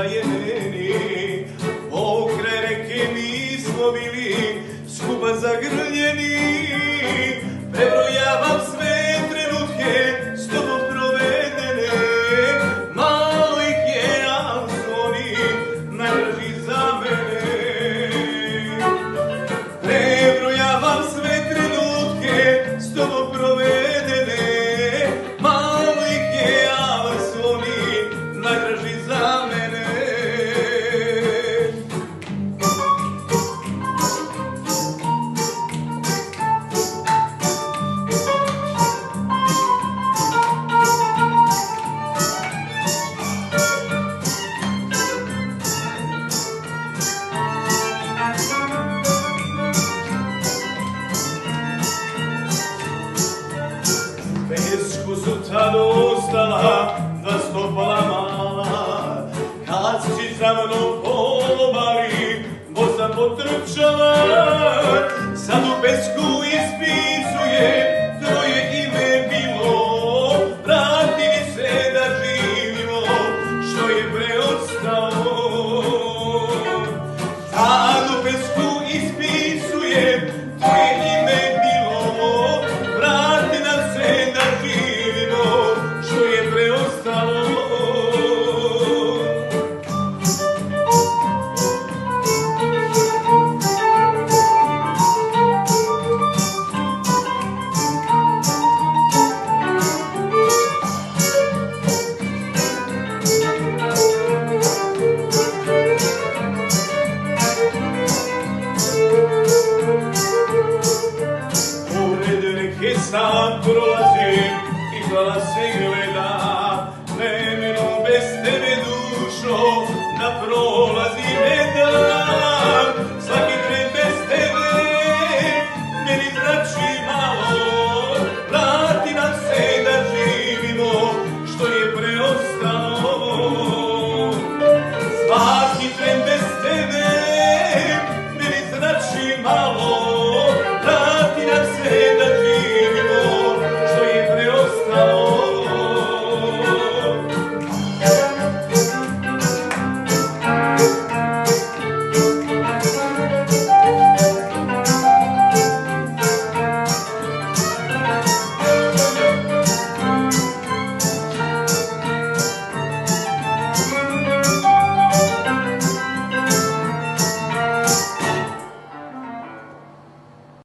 je meni. Pokraj reke mi smo bili skupa zagrljeni. Prebrojavam sve trenutke s tobom provedene. Malo ih je, al su oni najdraži za mene. Prebrojavam sve trenutke s tobom provedene. Malo ih je, al su oni najdraži za mene. Pesku su tad ostala dva stopala mala. Kad si za mnom po obali voza potrčala. Sad u pesku ispisuje tvoje ime bilo. Vrati mi se da živimo što je preostalo. Sad u pesku ispisuje tvoje ime bilo. Vrati nam se da živimo što je preostalo. Sam prolazim i hvala se gleda, vremenom bez tebe dušo da prolazim.